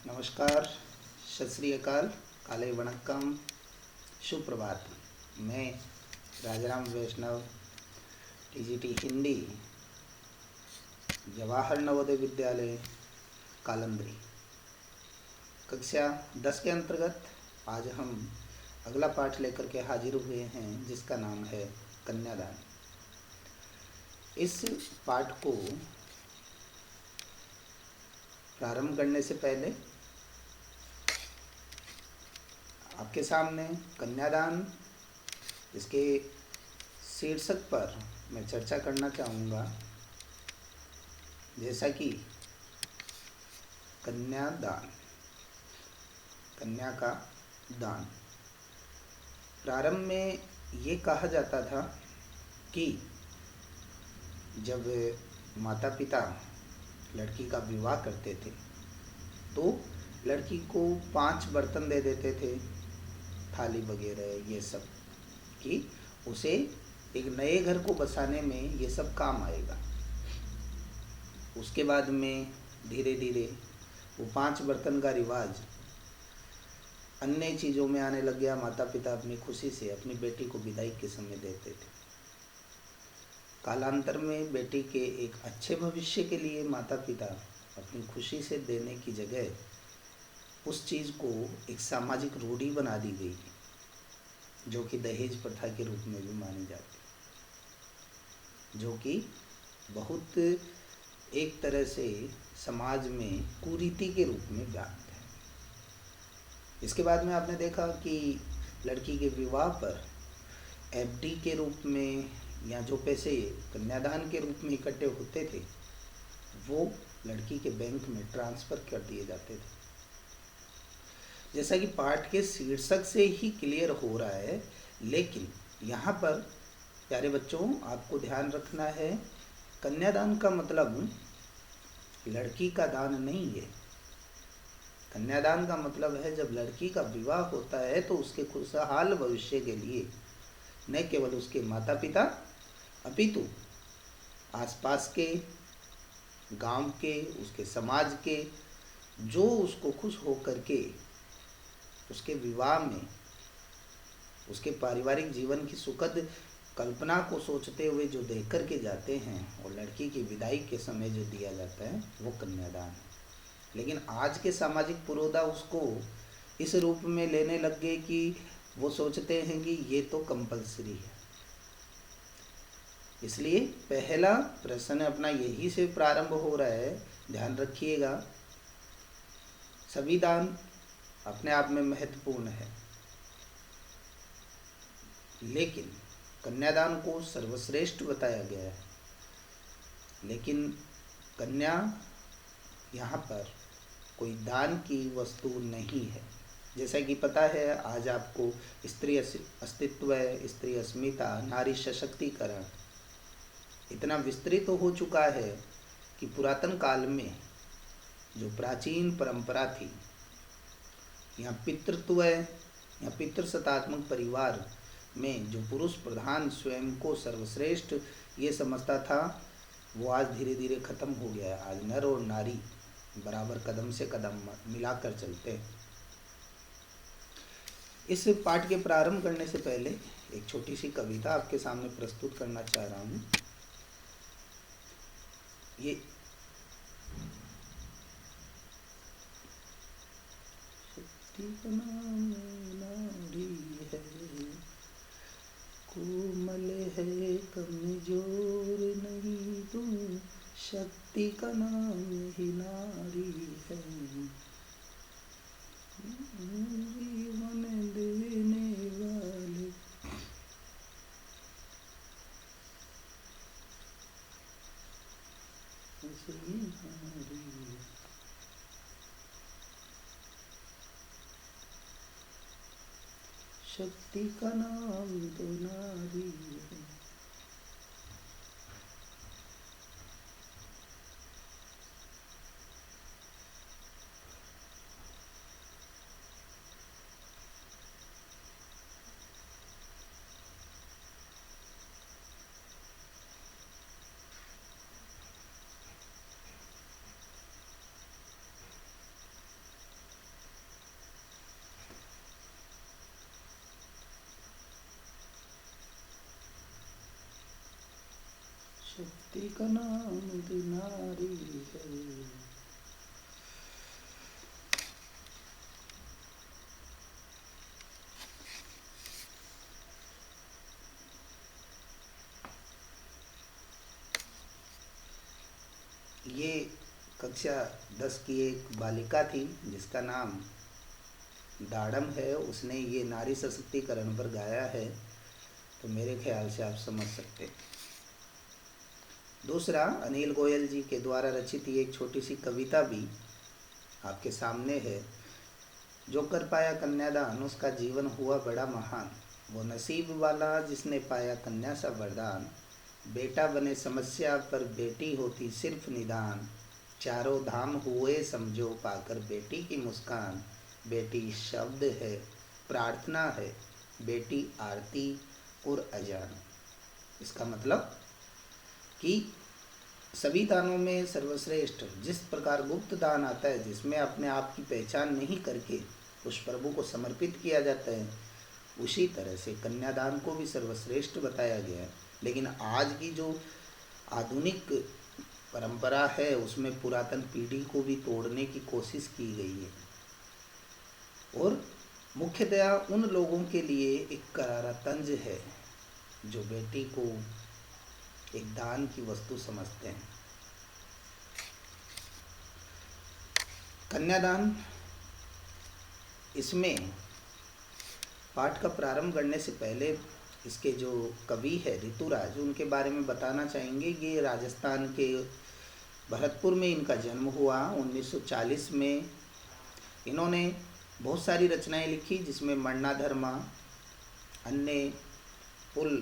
नमस्कार, सत श्री अकाल, काले वणक्कम, सुप्रभात। मैं राजाराम वैष्णव, टीजीटी हिंदी, जवाहर नवोदय विद्यालय, कालंद्री, कक्षा 10 के अंतर्गत आज हम अगला पाठ लेकर के हाजिर हुए हैं, जिसका नाम है कन्यादान। इस पाठ को प्रारंभ करने से पहले आपके सामने कन्यादान, इसके शीर्षक पर मैं चर्चा करना चाहूँगा। जैसा कि कन्यादान, कन्या का दान। प्रारंभ में ये कहा जाता था कि जब माता पिता लड़की का विवाह करते थे तो लड़की को 5 बर्तन दे देते थे, थाली वगैरह ये सब, कि उसे एक नए घर को बसाने में ये सब काम आएगा। उसके बाद में धीरे धीरे वो 5 बर्तन का रिवाज अन्य चीज़ों में आने लग गया। माता पिता अपनी खुशी से अपनी बेटी को विदाई के समय देते थे। कालांतर में बेटी के एक अच्छे भविष्य के लिए माता पिता अपनी खुशी से देने की जगह उस चीज़ को एक सामाजिक रूढ़ी बना दी गई, जो कि दहेज प्रथा के रूप में भी मानी जाती, जो कि बहुत एक तरह से समाज में कुरीति के रूप में व्याप्त है। इसके बाद में आपने देखा कि लड़की के विवाह पर एफडी के रूप में या जो पैसे कन्यादान के रूप में इकट्ठे होते थे वो लड़की के बैंक में ट्रांसफ़र कर दिए जाते थे। जैसा कि पाठ के शीर्षक से ही क्लियर हो रहा है, लेकिन यहाँ पर प्यारे बच्चों आपको ध्यान रखना है, कन्यादान का मतलब लड़की का दान नहीं है। कन्यादान का मतलब है जब लड़की का विवाह होता है तो उसके खुशहाल भविष्य के लिए न केवल उसके माता पिता अपितु आसपास के, गांव के, उसके समाज के, जो उसको खुश हो करके उसके विवाह में, उसके पारिवारिक जीवन की सुखद कल्पना को सोचते हुए जो दे कर के जाते हैं, और लड़की की विदाई के समय जो दिया जाता है वो कन्यादान है। लेकिन आज के सामाजिक पुरोधा उसको इस रूप में लेने लग गए कि वो सोचते हैं कि ये तो कंपलसरी है। इसलिए पहला प्रश्न अपना यही से प्रारंभ हो रहा है, ध्यान रखिएगा। सभी दान अपने आप में महत्वपूर्ण है, लेकिन कन्यादान को सर्वश्रेष्ठ बताया गया है। लेकिन कन्या यहाँ पर कोई दान की वस्तु नहीं है। जैसा कि पता है, आज आपको स्त्री अस्तित्व, स्त्री अस्मिता, नारी सशक्तिकरण इतना विस्तृत तो हो चुका है कि पुरातन काल में जो प्राचीन परंपरा थी, यहाँ पितृत्व या पितृसत्तात्मक परिवार में जो पुरुष प्रधान स्वयं को सर्वश्रेष्ठ ये समझता था, वो आज धीरे धीरे खत्म हो गया है। आज नर और नारी बराबर कदम से कदम मिलाकर चलते हैं। इस पाठ के प्रारंभ करने से पहले एक छोटी सी कविता आपके सामने प्रस्तुत करना चाह रहा हूँ। ये शक्ति का नाम नारी है, कोमल है कमजोर नहीं तुम, शक्ति का नाम ही नारी है, जीवन देने वाले। शक्ति का नाम तो नारी है। तेका नाम नारी है। ये कक्षा 10 की एक बालिका थी जिसका नाम दाड़म है। उसने ये नारी सशक्तिकरण पर गाया है, तो मेरे ख्याल से आप समझ सकते हैं। दूसरा, अनिल गोयल जी के द्वारा रचित ये एक छोटी सी कविता भी आपके सामने है। जो कर पाया कन्यादान उसका जीवन हुआ बड़ा महान, वो नसीब वाला जिसने पाया कन्या सा वरदान। बेटा बने समस्या पर बेटी होती सिर्फ निदान, चारों धाम हुए समझो पाकर बेटी की मुस्कान। बेटी शब्द है, प्रार्थना है, बेटी आरती और अजान। इसका मतलब कि सभी दानों में सर्वश्रेष्ठ जिस प्रकार गुप्त दान आता है, जिसमें अपने आप की पहचान नहीं करके उस प्रभु को समर्पित किया जाता है, उसी तरह से कन्यादान को भी सर्वश्रेष्ठ बताया गया है। लेकिन आज की जो आधुनिक परंपरा है उसमें पुरातन पीढ़ी को भी तोड़ने की कोशिश की गई है, और मुख्यतया उन लोगों के लिए एक करारा तंज है जो बेटी को एक दान की वस्तु समझते हैं। कन्यादान, इसमें पाठ का प्रारंभ करने से पहले इसके जो कवि है ऋतुराज, उनके बारे में बताना चाहेंगे। ये राजस्थान के भरतपुर में इनका जन्म हुआ 1940 में। इन्होंने बहुत सारी रचनाएं लिखी, जिसमें मन्नाधर्मा, अन्य पुल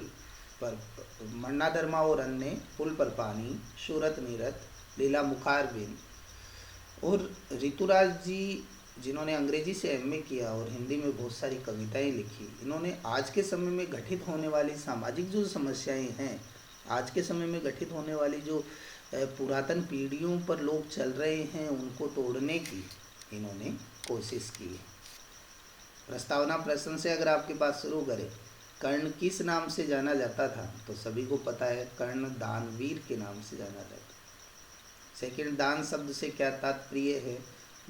पर मन्नाधर्मा और अन्य, पुल पर पानी, सूरत नीरत, लीला मुखारबिन। और ऋतुराज जी जिन्होंने अंग्रेजी से एमए किया और हिंदी में बहुत सारी कविताएं लिखी, इन्होंने आज के समय में घटित होने वाली सामाजिक जो समस्याएं हैं, आज के समय में घटित होने वाली जो पुरातन पीढ़ियों पर लोग चल रहे हैं, उनको तोड़ने की इन्होंने कोशिश की है। प्रस्तावना प्रश्न से अगर आपके पास शुरू करें, कर्ण किस नाम से जाना जाता था, तो सभी को पता है कर्ण दानवीर के नाम से जाना जाता है। सेकंड, दान शब्द से क्या तात्पर्य है?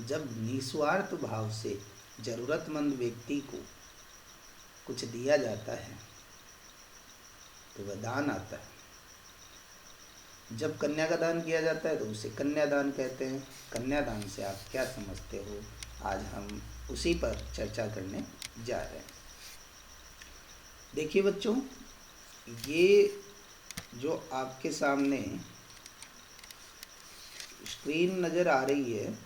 जब निस्वार्थ भाव से जरूरतमंद व्यक्ति को कुछ दिया जाता है तो वह दान आता है। जब कन्या का दान किया जाता है तो उसे कन्यादान कहते हैं। कन्यादान से आप क्या समझते हो, आज हम उसी पर चर्चा करने जा रहे हैं। देखिए बच्चों, ये जो आपके सामने स्क्रीन नज़र आ रही है,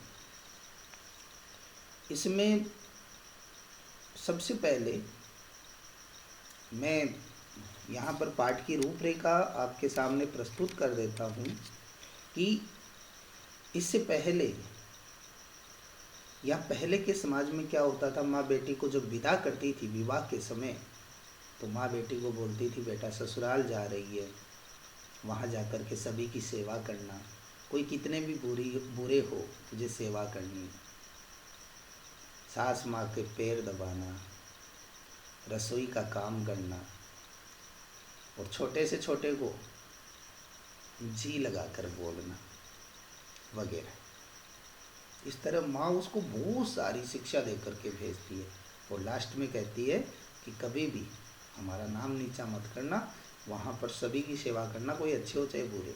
इसमें सबसे पहले मैं यहाँ पर पाठ की रूपरेखा आपके सामने प्रस्तुत कर देता हूँ कि इससे पहले या पहले के समाज में क्या होता था। माँ बेटी को जब विदा करती थी विवाह के समय, तो माँ बेटी को बोलती थी, बेटा ससुराल जा रही है, वहाँ जाकर के सभी की सेवा करना, कोई कितने भी बुरे हो तुझे सेवा करनी है। सास माँ के पैर दबाना, रसोई का काम करना, और छोटे से छोटे को जी लगाकर बोलना वगैरह। इस तरह माँ उसको बहुत सारी शिक्षा दे करके भेजती है, और लास्ट में कहती है कि कभी भी हमारा नाम नीचा मत करना, वहाँ पर सभी की सेवा करना, कोई अच्छे हो चाहे बुरे।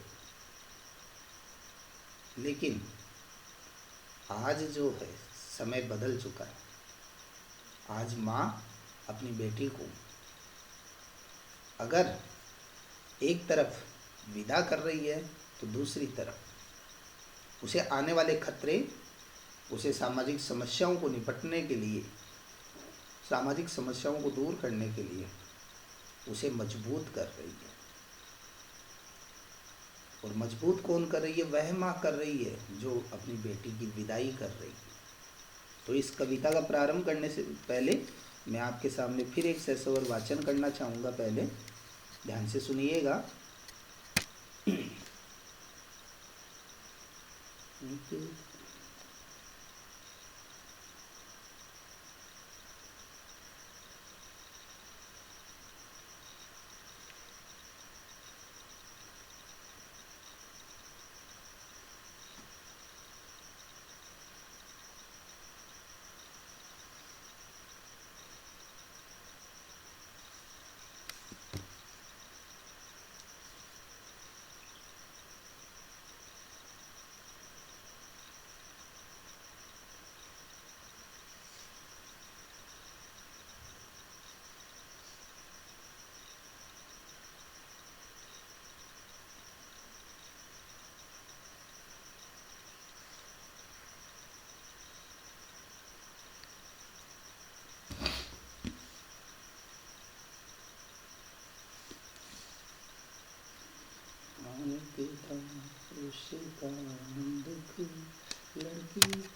लेकिन आज जो है समय बदल चुका है। आज माँ अपनी बेटी को अगर एक तरफ विदा कर रही है तो दूसरी तरफ उसे आने वाले खतरे, उसे सामाजिक समस्याओं को निपटने के लिए, सामाजिक समस्याओं को दूर करने के लिए उसे मजबूत कर रही है। और मजबूत कौन कर रही है? वह माँ कर रही है जो अपनी बेटी की विदाई कर रही है। तो इस कविता का प्रारंभ करने से पहले मैं आपके सामने फिर एक सस्वर वाचन करना चाहूँगा। पहले ध्यान से सुनिएगा।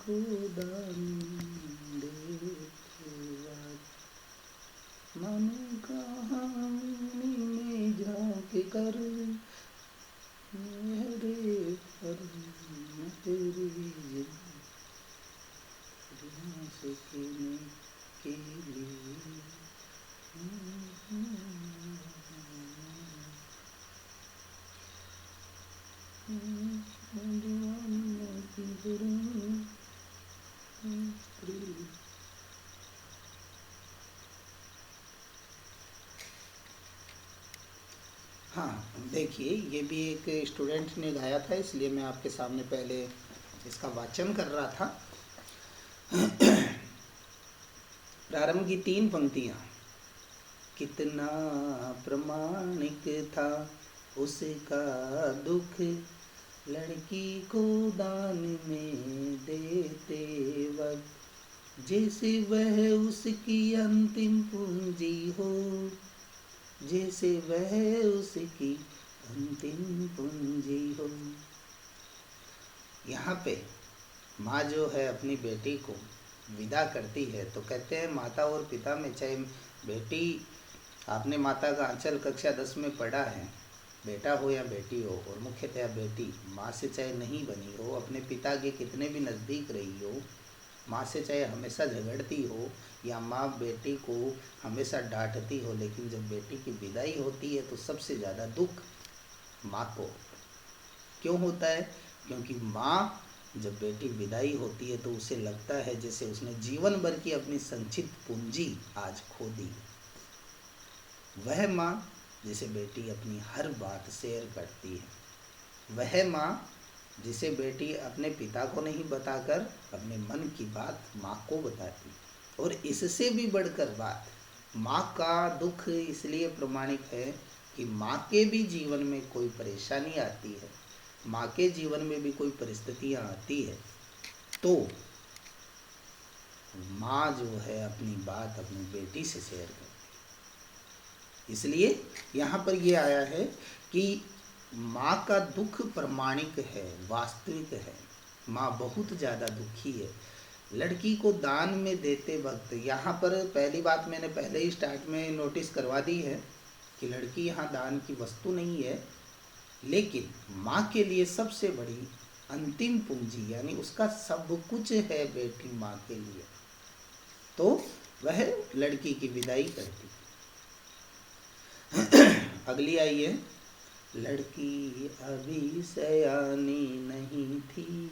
को दान देते वक्त, मन कहानी में झांक कर मेरे पर तेरी सीखने के लिए हाँ, देखिए ये भी एक स्टूडेंट ने गाया था, इसलिए मैं आपके सामने पहले इसका वाचन कर रहा था। प्रारंभ की 3 पंक्तियाँ। कितना प्रमाणिक था उसका दुख, लड़की को दान में देते वक्त, जैसे वह उसकी अंतिम पूंजी हो, जैसे वह उसकी अंतिम पूंजी हो। यहाँ पे माँ जो है अपनी बेटी को विदा करती है तो कहते हैं माता और पिता में, चाहे बेटी, आपने माता का आंचल कक्षा 10 में पढ़ा है, बेटा हो या बेटी हो, और मुख्यतः बेटी माँ से चाहे नहीं बनी हो, अपने पिता के कितने भी नज़दीक रही हो, माँ से चाहे हमेशा झगड़ती हो, या माँ बेटी को हमेशा डांटती हो, लेकिन जब बेटी की विदाई होती है तो सबसे ज़्यादा दुख माँ को क्यों होता है? क्योंकि माँ जब बेटी विदाई होती है तो उसे लगता है जैसे उसने जीवन भर की अपनी संचित पूंजी आज खो दी। वह माँ जिसे बेटी अपनी हर बात शेयर करती है, वह माँ जिसे बेटी अपने पिता को नहीं बताकर अपने मन की बात माँ को बताती, और इससे भी बढ़कर बात, माँ का दुख इसलिए प्रमाणिक है कि माँ के भी जीवन में कोई परेशानी आती है, माँ के जीवन में भी कोई परिस्थितियाँ आती है, तो माँ जो है अपनी बात अपनी बेटी से शेयर करती। इसलिए यहाँ पर ये आया है कि माँ का दुख प्रमाणिक है, वास्तविक है। माँ बहुत ज़्यादा दुखी है। लड़की को दान में देते वक्त, यहाँ पर पहली बात मैंने पहले ही स्टार्ट में नोटिस करवा दी है कि लड़की यहाँ दान की वस्तु नहीं है, लेकिन माँ के लिए सबसे बड़ी अंतिम पूंजी, यानी उसका सब कुछ है बेटी माँ के लिए, तो वह लड़की की विदाई करती। अगली आई है, लड़की अभी सयानी नहीं थी,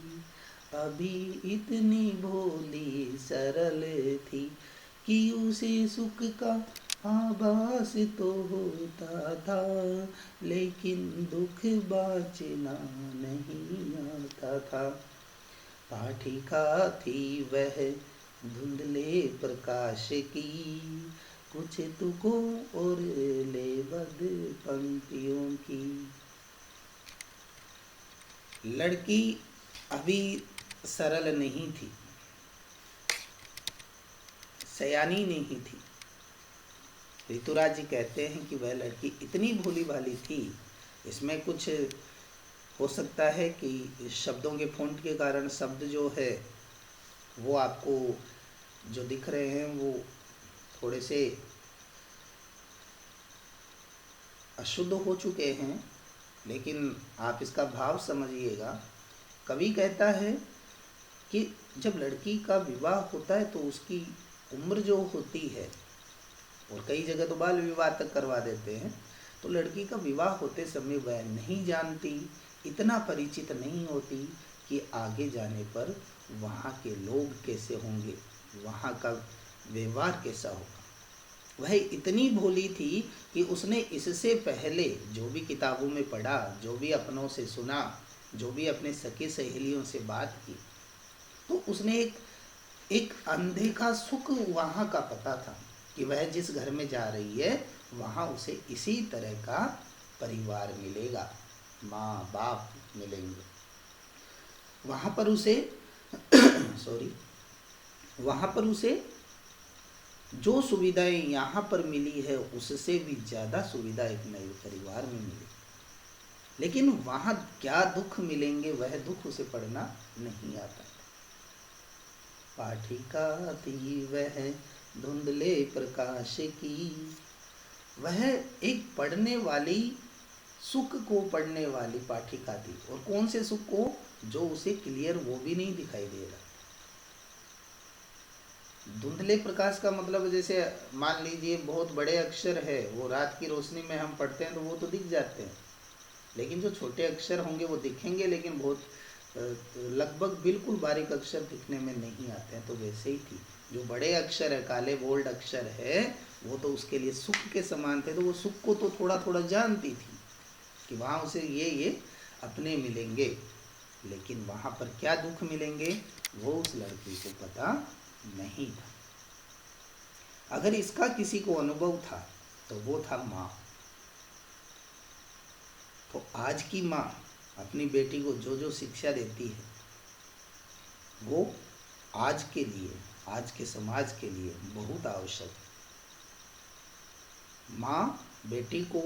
अभी इतनी भोली सरल थी कि उसे सुख का आभास तो होता था, लेकिन दुख बाँचना नहीं आता था। पाठिका थी वह धुंधले प्रकाश की, कुछ तुकों और लेबद पंक्तियों की। लड़की अभी सरल नहीं थी, सयानी नहीं थी। ऋतुराज जी कहते हैं कि वह लड़की इतनी भोली भाली थी, इसमें कुछ हो सकता है कि शब्दों के फ़ॉन्ट के कारण शब्द जो है वो आपको जो दिख रहे हैं वो थोड़े से अशुद्ध हो चुके हैं, लेकिन आप इसका भाव समझिएगा। कवि कहता है कि जब लड़की का विवाह होता है तो उसकी उम्र जो होती है, और कई जगह तो बाल विवाह तक करवा देते हैं, तो लड़की का विवाह होते समय वह नहीं जानती, इतना परिचित नहीं होती कि आगे जाने पर वहाँ के लोग कैसे होंगे, वहाँ का व्यवहार कैसा होगा। वह इतनी भोली थी कि उसने इससे पहले जो भी किताबों में पढ़ा, जो भी अपनों से सुना, जो भी अपने सखी सहेलियों से बात की, तो उसने एक अनदेखा सुख वहाँ का पता था कि वह जिस घर में जा रही है वहाँ उसे इसी तरह का परिवार मिलेगा, माँ बाप मिलेंगे। वहाँ पर उसे वहाँ पर उसे जो सुविधाएं यहाँ पर मिली है उससे भी ज़्यादा सुविधा एक नए परिवार में मिली, लेकिन वहाँ क्या दुख मिलेंगे वह दुख उसे पढ़ना नहीं आता। पाठिका थी वह धुंधले प्रकाश की। वह एक पढ़ने वाली, सुख को पढ़ने वाली पाठिका थी। और कौन से सुख को? जो उसे क्लियर वो भी नहीं दिखाई दे रहा। धुंधले प्रकाश का मतलब जैसे मान लीजिए बहुत बड़े अक्षर है, वो रात की रोशनी में हम पढ़ते हैं तो वो तो दिख जाते हैं, लेकिन जो छोटे अक्षर होंगे वो दिखेंगे, लेकिन बहुत लगभग बिल्कुल बारीक अक्षर दिखने में नहीं आते हैं। तो वैसे ही थी, जो बड़े अक्षर है, काले बोल्ड अक्षर है, वो तो उसके लिए सुख के समान थे। तो वो सुख को तो थोड़ा थोड़ा जानती थी कि वहाँ उसे ये अपने मिलेंगे, लेकिन वहाँ पर क्या दुख मिलेंगे वो उस लड़की को पता नहीं था। अगर इसका किसी को अनुभव था तो वो था माँ। तो आज की माँ अपनी बेटी को जो जो शिक्षा देती है वो आज के लिए, आज के समाज के लिए बहुत आवश्यक है। माँ बेटी को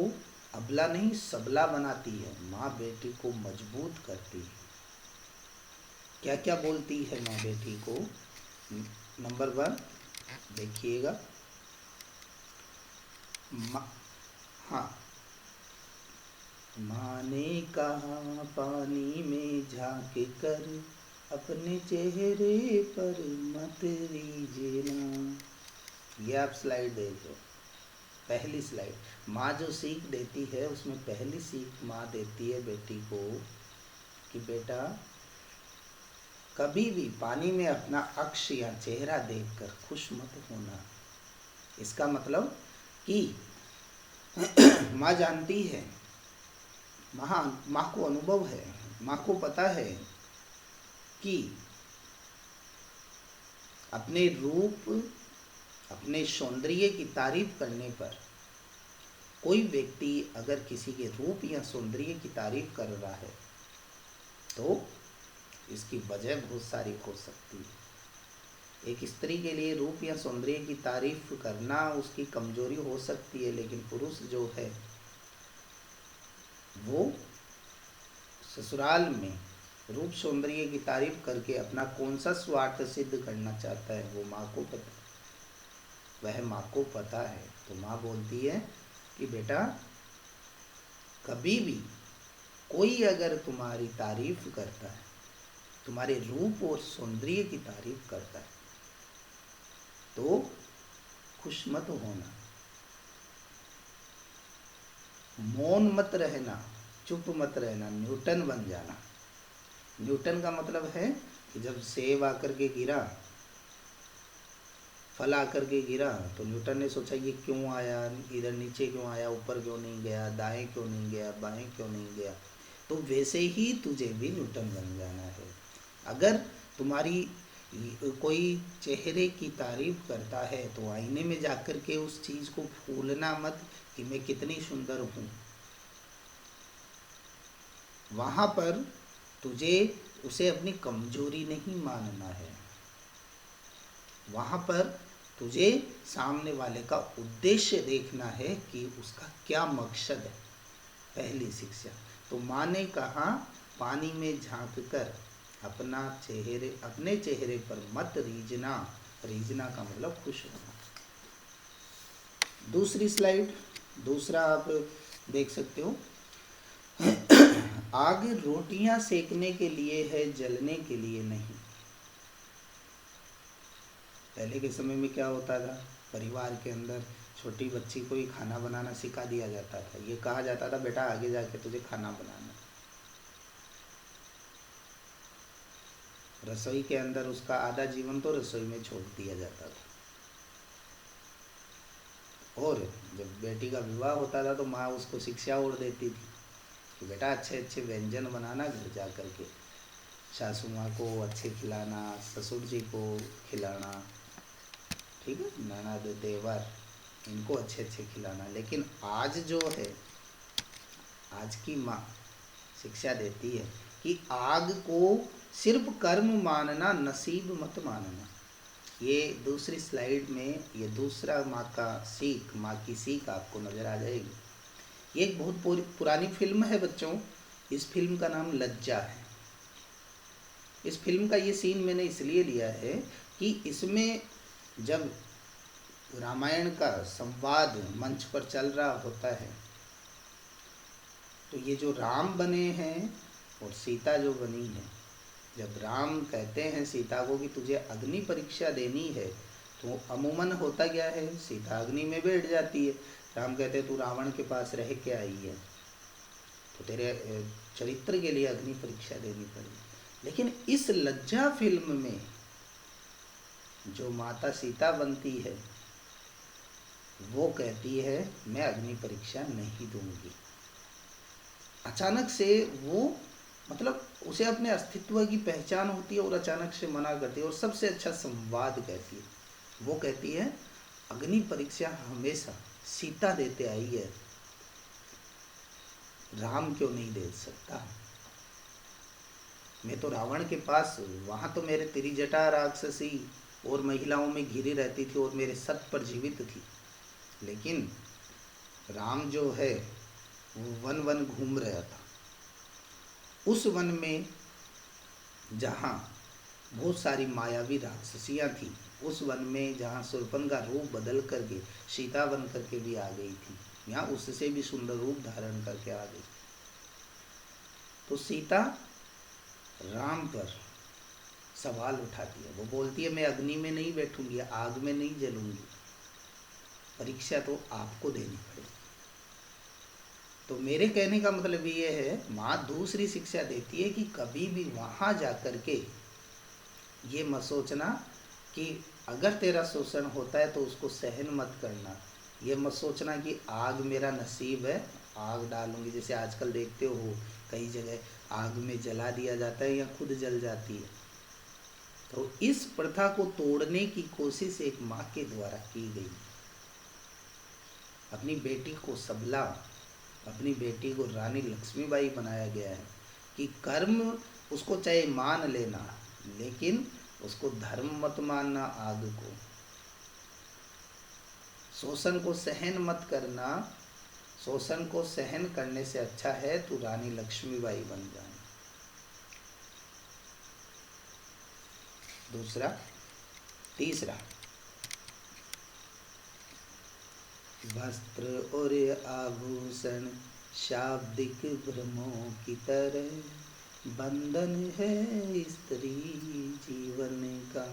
अबला नहीं सबला बनाती है, माँ बेटी को मजबूत करती है। क्या क्या बोलती है माँ बेटी को? नंबर 1 देखिएगा, हाँ, माँ ने कहा पानी में झांक कर अपने चेहरे पर मत लीजिएना। ये आप स्लाइड देखो, पहली स्लाइड। माँ जो सीख देती है उसमें पहली सीख माँ देती है बेटी को कि बेटा कभी भी पानी में अपना अक्ष या चेहरा देखकर खुश मत होना। इसका मतलब कि माँ जानती है, माँ को अनुभव है, माँ को पता है कि अपने रूप, अपने सौंदर्य की तारीफ करने पर, कोई व्यक्ति अगर किसी के रूप या सौंदर्य की तारीफ कर रहा है तो इसकी वजह बहुत सारी हो सकती है। एक स्त्री के लिए रूप या सौंदर्य की तारीफ करना उसकी कमजोरी हो सकती है, लेकिन पुरुष जो है वो ससुराल में रूप सौंदर्य की तारीफ करके अपना कौन सा स्वार्थ सिद्ध करना चाहता है वो माँ को पता, वह माँ को पता है। तो माँ बोलती है कि बेटा कभी भी कोई अगर तुम्हारी तारीफ करता है, तुम्हारे रूप और सौंदर्य की तारीफ करता है तो खुश मत होना, मौन मत रहना, चुप मत रहना, न्यूटन बन जाना। न्यूटन का मतलब है कि जब सेब आकर के गिरा, फल आकर के गिरा, तो न्यूटन ने सोचा ये क्यों आया, इधर नीचे क्यों आया, ऊपर क्यों नहीं गया, दाएं क्यों नहीं गया, बाएं क्यों नहीं गया। तो वैसे ही तुझे भी न्यूटन बन जाना है। अगर तुम्हारी कोई चेहरे की तारीफ करता है तो आईने में जाकर के उस चीज़ को भूलना मत कि मैं कितनी सुंदर हूँ। वहाँ पर तुझे उसे अपनी कमजोरी नहीं मानना है, वहाँ पर तुझे सामने वाले का उद्देश्य देखना है कि उसका क्या मकसद है। पहली शिक्षा तो माँ ने कहा पानी में झांक कर अपने चेहरे पर मत रीझना। रीझना का मतलब खुश होना। दूसरी स्लाइड, दूसरा आप देख सकते हो। आग रोटियां सेकने के लिए है, जलने के लिए नहीं। पहले के समय में क्या होता था, परिवार के अंदर छोटी बच्ची को ही खाना बनाना सिखा दिया जाता था। ये कहा जाता था बेटा आगे जाके तुझे खाना बनाना। रसोई के अंदर उसका आधा जीवन तो रसोई में छोड़ दिया जाता था। और जब बेटी का विवाह होता था तो माँ उसको शिक्षा और देती थी कि बेटा अच्छे अच्छे व्यंजन बनाना, घर जा कर के सासू माँ को अच्छे खिलाना, ससुर जी को खिलाना, ठीक है, ननद देवर इनको अच्छे अच्छे खिलाना। लेकिन आज जो है, आज की माँ शिक्षा देती है कि आग को सिर्फ कर्म मानना, नसीब मत मानना। ये दूसरी स्लाइड में ये दूसरा माँ की सीख आपको नज़र आ जाएगी। ये एक बहुत पुरानी फिल्म है बच्चों। इस फिल्म का नाम लज्जा है। इस फिल्म का ये सीन मैंने इसलिए लिया है कि इसमें जब रामायण का संवाद मंच पर चल रहा होता है तो ये जो राम बने हैं और सीता जो बनी है, जब राम कहते हैं सीता को कि तुझे अग्नि परीक्षा देनी है, तो अमूमन होता क्या है, सीता अग्नि में बैठ जाती है। राम कहते हैं तू रावण के पास रह के आई है तो तेरे चरित्र के लिए अग्नि परीक्षा देनी पड़ेगी। लेकिन इस लज्जा फिल्म में जो माता सीता बनती है वो कहती है मैं अग्नि परीक्षा नहीं दूंगी। अचानक से वो मतलब उसे अपने अस्तित्व की पहचान होती है और अचानक से मना करती है और सबसे अच्छा संवाद कहती है। वो कहती है अग्नि परीक्षा हमेशा सीता देते आई है, राम क्यों नहीं दे सकता। मैं तो रावण के पास, वहाँ तो मेरे त्रिजटा राक्षसी और महिलाओं में घिरी रहती थी और मेरे सत पर जीवित थी, लेकिन राम जो है वो वन वन घूम रहा था। उस वन में जहाँ बहुत सारी मायावी राक्षसियाँ थी, उस वन में जहाँ शूर्पणखा रूप बदल करके सीता बन करके भी आ गई थी, यहाँ उससे भी सुंदर रूप धारण करके आ गई। तो सीता राम पर सवाल उठाती है, वो बोलती है मैं अग्नि में नहीं बैठूंगी, आग में नहीं जलूंगी, परीक्षा तो आपको देनी पड़ेगी। तो मेरे कहने का मतलब ये है, माँ दूसरी शिक्षा देती है कि कभी भी वहाँ जा कर के ये मत सोचना कि अगर तेरा शोषण होता है तो उसको सहन मत करना। ये मत सोचना कि आग मेरा नसीब है, आग डालूंगी। जैसे आजकल देखते हो कई जगह आग में जला दिया जाता है या खुद जल जाती है। तो इस प्रथा को तोड़ने की कोशिश एक माँ के द्वारा की गई। अपनी बेटी को सबला, अपनी बेटी को रानी लक्ष्मीबाई बनाया गया है कि कर्म उसको चाहे मान लेना, लेकिन उसको धर्म मत मानना, आग को, शोषण को सहन मत करना। शोषण को सहन करने से अच्छा है तू रानी लक्ष्मीबाई बन जाए। दूसरा, तीसरा, वस्त्र और आभूषण शाब्दिक भ्रमों की तरह बंधन है स्त्री जीवन का।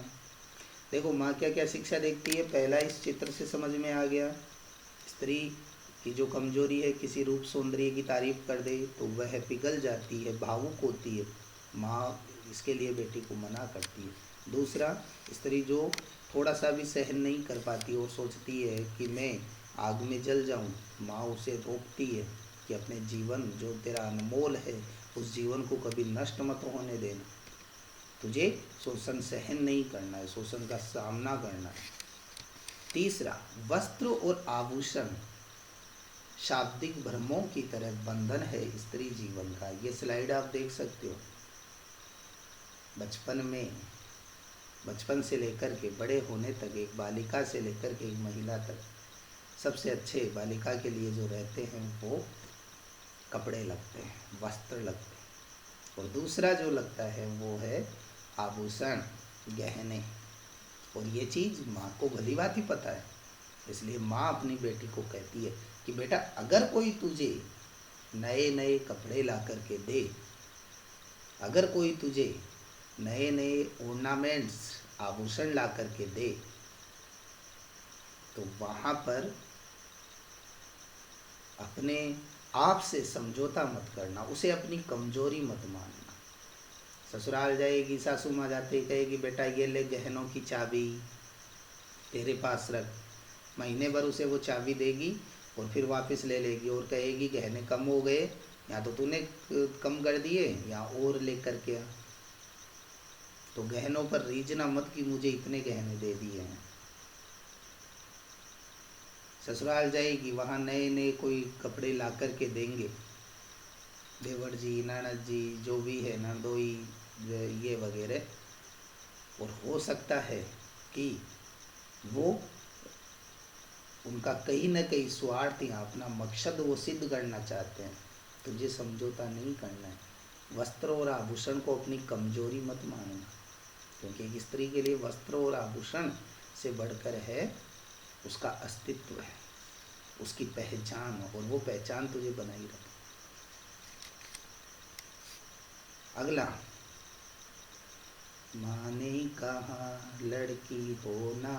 देखो माँ क्या क्या शिक्षा देखती है, पहला इस चित्र से समझ में आ गया। स्त्री की जो कमजोरी है, किसी रूप सौंदर्य की तारीफ कर दे तो वह पिघल जाती है, भावुक होती है। माँ इसके लिए बेटी को मना करती है। दूसरा, स्त्री जो थोड़ा सा भी सहन नहीं कर पाती और सोचती है कि मैं आग में जल जाऊं, माँ उसे रोकती है कि अपने जीवन जो तेरा अनमोल है उस जीवन को कभी नष्ट मत होने देना, तुझे शोषण सहन नहीं करना है, शोषण का सामना करना है। तीसरा, वस्त्र और आभूषण शाब्दिक भ्रमों की तरह बंधन है स्त्री जीवन का। ये स्लाइड आप देख सकते हो। बचपन से लेकर के बड़े होने तक, एक बालिका से लेकर के एक महिला तक, सबसे अच्छे बालिका के लिए जो रहते हैं वो कपड़े लगते हैं, वस्त्र लगते हैं। और दूसरा जो लगता है वो है आभूषण, गहने। और ये चीज़ माँ को भली बात ही पता है, इसलिए माँ अपनी बेटी को कहती है कि बेटा अगर कोई तुझे नए नए कपड़े ला करके दे, अगर कोई तुझे नए नए ऑर्नामेंट्स, आभूषण ला करके दे, तो वहाँ पर अपने आप से समझौता मत करना, उसे अपनी कमजोरी मत मानना। ससुराल जाएगी, सासू माँ जाते कहेगी बेटा ये ले गहनों की चाबी तेरे पास रख, महीने भर उसे वो चाबी देगी और फिर वापस ले लेगी और कहेगी गहने कम हो गए, या तो तूने कम कर दिए या और ले कर के आ। तो गहनों पर रीझना मत कि मुझे इतने गहने दे दिए हैं। ससुराल जाएगी, वहाँ नए नए कोई कपड़े ला कर के देंगे, देवर जी, ननद जी, जो भी है, नंदोई, ये वगैरह। और हो सकता है कि वो उनका कहीं ना कहीं स्वार्थ या अपना मकसद वो सिद्ध करना चाहते हैं, तुझे समझौता नहीं करना है। वस्त्र और आभूषण को अपनी कमजोरी मत मानना, क्योंकि एक स्त्री के लिए वस्त्र और आभूषण से बढ़कर है उसका अस्तित्व है, उसकी पहचान, और वो पहचान तुझे बनाई रखे। अगला, माँ ने कहा लड़की होना,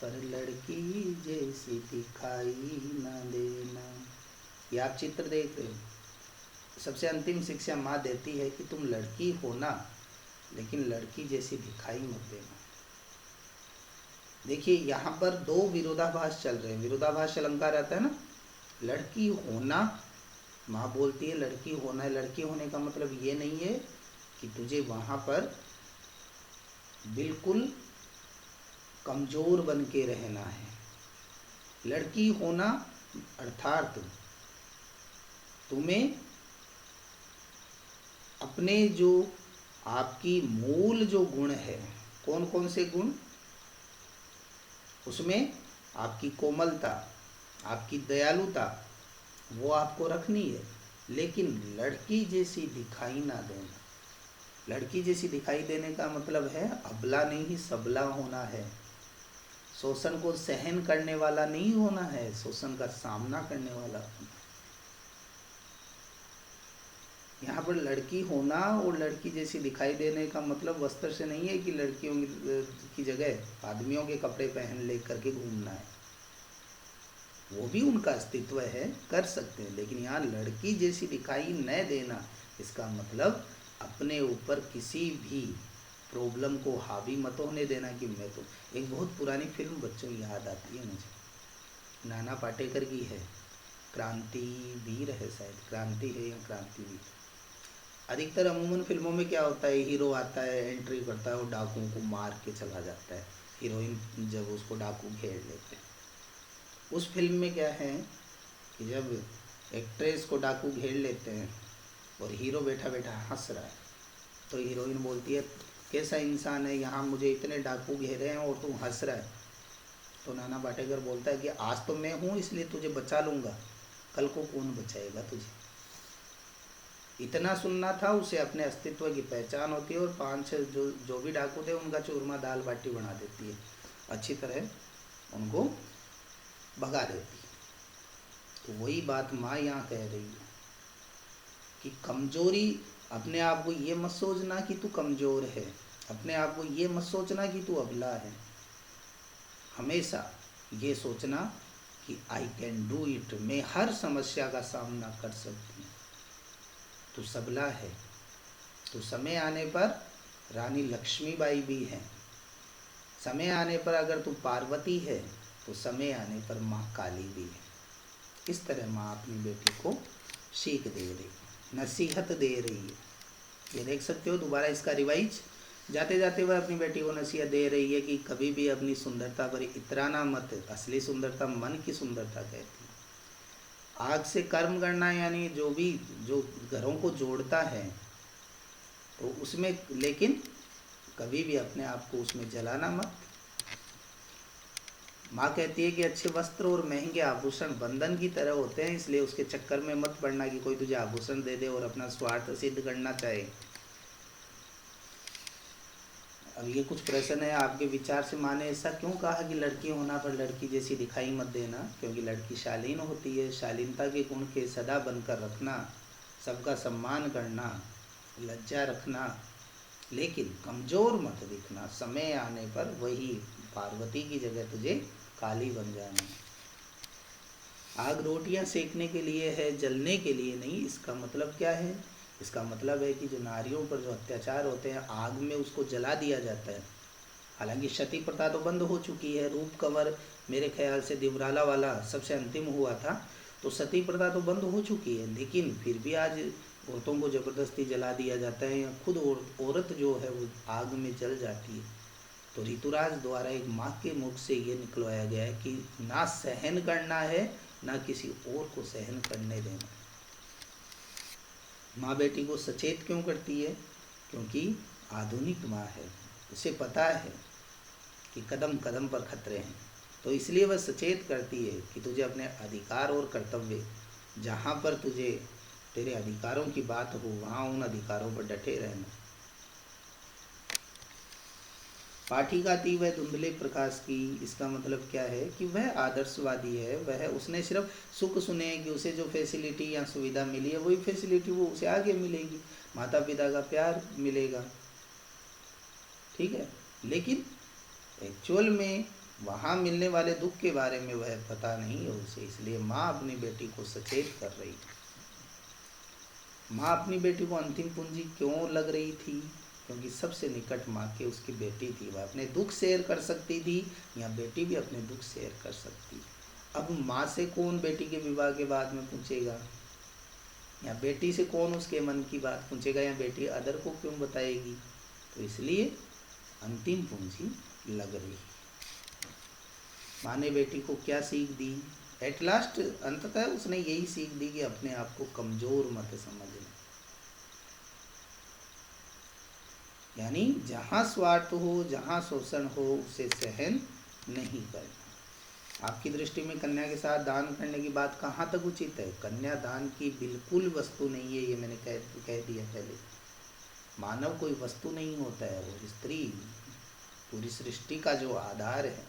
पर लड़की जैसी दिखाई न देना। ये आप चित्र देख रहे हो। सबसे अंतिम शिक्षा माँ देती है कि तुम लड़की होना, लेकिन लड़की जैसी दिखाई मत देना। देखिए यहाँ पर दो विरोधाभास चल रहे हैं। विरोधाभास अलंकार आता है ना, लड़की होना, माँ बोलती है लड़की होना है। लड़की होने का मतलब ये नहीं है कि तुझे वहाँ पर बिल्कुल कमजोर बन के रहना है। लड़की होना अर्थात तुम्हें अपने जो आपकी मूल जो गुण है, कौन कौन से गुण, उसमें आपकी कोमलता, आपकी दयालुता, वो आपको रखनी है, लेकिन लड़की जैसी दिखाई ना देना। लड़की जैसी दिखाई देने का मतलब है अबला नहीं सबला होना है, शोषण को सहन करने वाला नहीं होना है, शोषण का सामना करने वाला होना। यहाँ पर लड़की होना और लड़की जैसी दिखाई देने का मतलब वस्त्र से नहीं है कि लड़कियों की जगह आदमियों के कपड़े पहन ले करके घूमना है। वो भी उनका अस्तित्व है, कर सकते हैं, लेकिन यहाँ लड़की जैसी दिखाई न देना, इसका मतलब अपने ऊपर किसी भी प्रॉब्लम को हावी मत होने देना कि मैं तो। एक बहुत पुरानी फिल्म बच्चों की याद आती है मुझे, नाना पाटेकर की है, क्रांति वीर है शायद, क्रांति है या क्रांति वीर। अधिकतर अमूमन फिल्मों में क्या होता है, हीरो आता है, एंट्री करता है और डाकुओं को मार के चला जाता है, हीरोइन जब उसको डाकू घेर लेते हैं। उस फिल्म में क्या है कि जब एक्ट्रेस को डाकू घेर लेते हैं और हीरो बैठा बैठा हंस रहा है, तो हीरोइन बोलती है कैसा इंसान है, यहाँ मुझे इतने डाकू घेरे हैं और तू हंस रहा है। तो नाना पाटेकर बोलता है कि आज तो मैं हूँ इसलिए तुझे बचा लूँगा, कल को कौन बचाएगा तुझे। इतना सुनना था उसे, अपने अस्तित्व की पहचान होती है और 5-6 जो भी डाकू थे उनका चूरमा दाल बाटी बना देती है, अच्छी तरह उनको भगा देती है। तो वही बात माँ यहाँ कह रही है कि कमजोरी, अपने आप को ये मत सोचना कि तू कमज़ोर है, अपने आप को ये मत सोचना कि तू अबला है। हमेशा ये सोचना कि आई कैन डू इट, मैं हर समस्या का सामना कर सकती हूँ। तू सबला है, तो समय आने पर रानी लक्ष्मीबाई भी है, समय आने पर अगर तू पार्वती है तो समय आने पर माँ काली भी है। इस तरह माँ अपनी बेटी को सीख दे रही, नसीहत दे रही है। ये देख सकते हो, दोबारा इसका रिवाइज, जाते जाते वह अपनी बेटी को नसीहत दे रही है कि कभी भी अपनी सुंदरता पर इतराना मत, असली सुंदरता मन की सुंदरता कहती है। आग से कर्म करना यानी जो घरों को जोड़ता है तो उसमें, लेकिन कभी भी अपने आप को उसमें जलाना मत। माँ कहती है कि अच्छे वस्त्र और महंगे आभूषण बंधन की तरह होते हैं, इसलिए उसके चक्कर में मत पड़ना कि कोई तुझे आभूषण दे दे और अपना स्वार्थ सिद्ध करना चाहे। अब ये कुछ प्रश्न है आपके विचार से, माने ऐसा क्यों कहा कि लड़की होना पर लड़की जैसी दिखाई मत देना? क्योंकि लड़की शालीन होती है, शालीनता के गुण के सदा बनकर रखना, सबका सम्मान करना, लज्जा रखना, लेकिन कमज़ोर मत दिखना। समय आने पर वही पार्वती की जगह तुझे काली बन जाना। आग रोटियां सेकने के लिए है, जलने के लिए नहीं। इसका मतलब क्या है? इसका मतलब है कि जो नारियों पर जो अत्याचार होते हैं, आग में उसको जला दिया जाता है। हालांकि सती प्रथा तो बंद हो चुकी है, रूप कंवर मेरे ख्याल से दिवराला वाला सबसे अंतिम हुआ था, तो सती प्रथा तो बंद हो चुकी है, लेकिन फिर भी आज औरतों को ज़बरदस्ती जला दिया जाता है, या खुद औरत जो है वो आग में जल जाती है। तो ऋतुराज द्वारा एक माँ के मुख से ये निकलवाया गया है कि ना सहन करना है, ना किसी और को सहन करने देना। माँ बेटी को सचेत क्यों करती है? क्योंकि आधुनिक माँ है, उसे पता है कि कदम कदम पर खतरे हैं, तो इसलिए वह सचेत करती है कि तुझे अपने अधिकार और कर्तव्य, जहाँ पर तुझे तेरे अधिकारों की बात हो वहाँ उन अधिकारों पर डटे रहना। पाठिकाती वह धुंधले प्रकाश की, इसका मतलब क्या है कि वह आदर्शवादी है। वह उसने सिर्फ सुख सुने कि उसे जो फैसिलिटी या सुविधा मिली है वही फैसिलिटी वो उसे आगे मिलेगी, माता पिता का प्यार मिलेगा, ठीक है। लेकिन एक्चुअल में वहाँ मिलने वाले दुख के बारे में वह पता नहीं है उसे, इसलिए माँ अपनी बेटी को सचेत कर रही थी। माँ अपनी बेटी को अंतिम पूंजी क्यों लग रही थी? क्योंकि सबसे निकट माँ के उसकी बेटी थी। वह अपने दुख शेयर कर सकती थी या बेटी भी अपने दुख शेयर कर सकती। अब माँ से कौन बेटी के विवाह के बाद में पूछेगा, या बेटी से कौन उसके मन की बात पूछेगा, या बेटी अदर को क्यों बताएगी? तो इसलिए अंतिम पूंजी लग रही। माँ ने बेटी को क्या सीख दी? एट लास्ट अंततः उसने यही सीख दी कि अपने आप को कमजोर मत समझना, यानी जहाँ स्वार्थ हो, जहाँ शोषण हो, उसे सहन नहीं करना। आपकी दृष्टि में कन्या के साथ दान करने की बात कहाँ तक उचित है? कन्या दान की बिल्कुल वस्तु नहीं है, ये मैंने कह दिया पहले। मानव कोई वस्तु नहीं होता है, वो स्त्री पूरी सृष्टि का जो आधार है।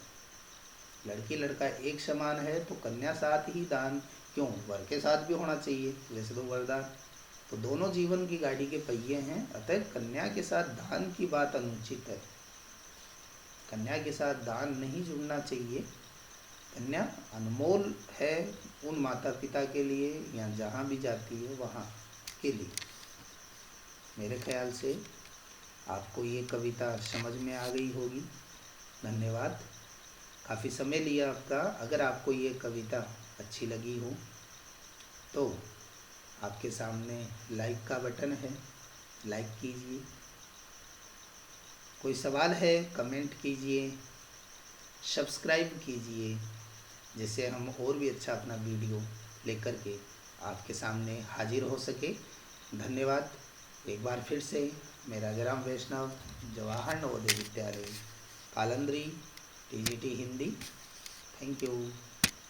लड़की लड़का एक समान है, तो कन्या साथ ही दान क्यों, वर के साथ भी होना चाहिए, वैसे तो वरदान तो दोनों जीवन की गाड़ी के पहिए हैं। अतः कन्या के साथ दान की बात अनुचित है, कन्या के साथ दान नहीं जुड़ना चाहिए। कन्या अनमोल है उन माता पिता के लिए, या जहाँ भी जाती है वहाँ के लिए। मेरे ख्याल से आपको ये कविता समझ में आ गई होगी। धन्यवाद, काफ़ी समय लिया आपका। अगर आपको ये कविता अच्छी लगी हो तो आपके सामने लाइक का बटन है, लाइक कीजिए। कोई सवाल है कमेंट कीजिए, सब्सक्राइब कीजिए, जिससे हम और भी अच्छा अपना वीडियो लेकर के आपके सामने हाजिर हो सके। धन्यवाद एक बार फिर से। मैं राजाराम वैष्णव, Jawahar Navodaya Vidyalaya, Kalandri, TGT Hindi. Thank you.